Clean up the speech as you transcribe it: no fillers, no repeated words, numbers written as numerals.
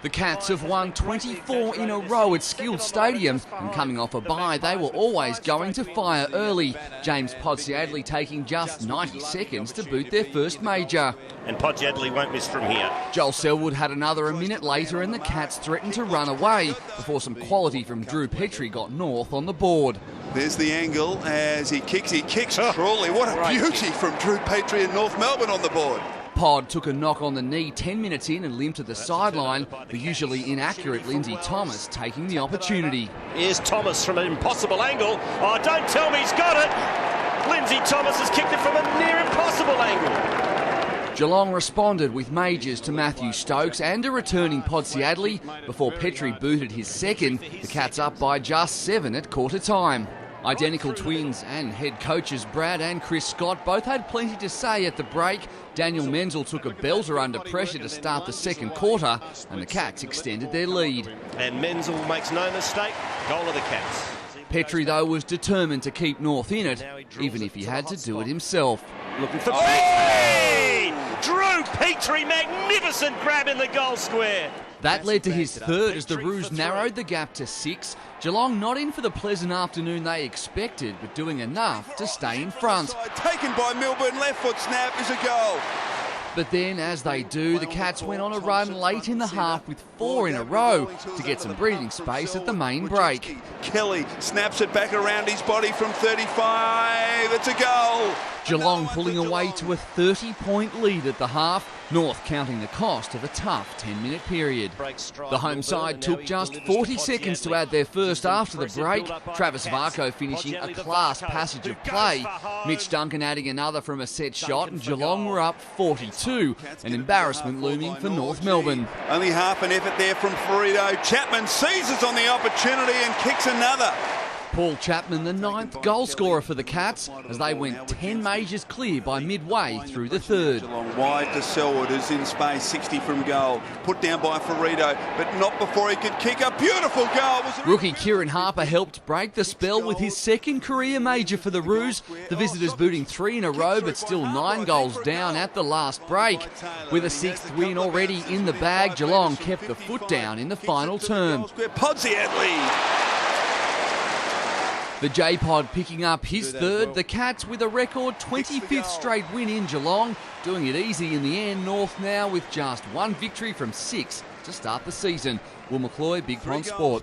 The Cats have won 24 in a row at Skilled Stadium, and coming off a bye, they were always going to fire early. James Podsiadly taking just 90 seconds to boot their first major. And Podsiadly won't miss from here. Joel Selwood had another a minute later, and the Cats threatened to run away before some quality from Drew Petrie got North on the board. There's the angle as he kicks truly. What a beauty from Drew Petrie and North Melbourne on the board. Pod took a knock on the knee 10 minutes in and limped to the sideline, the usually inaccurate Lindsay Thomas taking the opportunity. Here's Thomas from an impossible angle. Oh, don't tell me he's got it. Lindsay Thomas has kicked it from a near impossible angle. Geelong responded with majors to Matthew Stokes and a returning Podsiadly before Petrie booted his second. The Cats up by just 7 at quarter time. Identical twins and head coaches Brad and Chris Scott both had plenty to say at the break. Daniel Menzel took a belter under pressure to start the second quarter, and the Cats extended their lead. And Menzel makes no mistake, goal of the Cats. Petrie, though, was determined to keep North in it, even if he had to do it himself. Looking for Petrie! Drew Petrie, magnificent grab in the goal square. That led to his third as the Roos narrowed the gap to 6. Geelong not in for the pleasant afternoon they expected, but doing enough to stay in front. Taken by Melbourne, left foot snap is a goal. But then, as they do, the Cats went on a run late in the half with 4 in a row to get some breathing space at the main break. Kelly snaps it back around his body from 35. It's a goal. Geelong pulling away to a 30-point lead at the half, North counting the cost of a tough 10-minute period. The home side took just 40 seconds to add their first after the break, Travis Varco finishing a class passage of play, Mitch Duncan adding another from a set shot, and Geelong were up 42, an embarrassment looming for North Melbourne. Only half an effort there from Frito. Chapman seizes on the opportunity and kicks another. Paul Chapman, the 9th goal scorer for the Cats, as they went 10 majors clear by midway through the third. Geelong wide to Selwood, who's in space, 60 from goal. Put down by Frito, but not before he could kick a beautiful goal. Rookie Kieran Harper helped break the spell with his second career major for the Roos. The visitors booting 3 in a row, but still 9 goals down at the last break. With a 6th win already in the bag, Geelong kept the foot down in the final term. Podsiadly. The J-Pod picking up his third, the Cats with a record 25th straight win in Geelong, doing it easy in the end. North now with just 1 victory from 6 to start the season. Will McCloy, Big Pond Sport.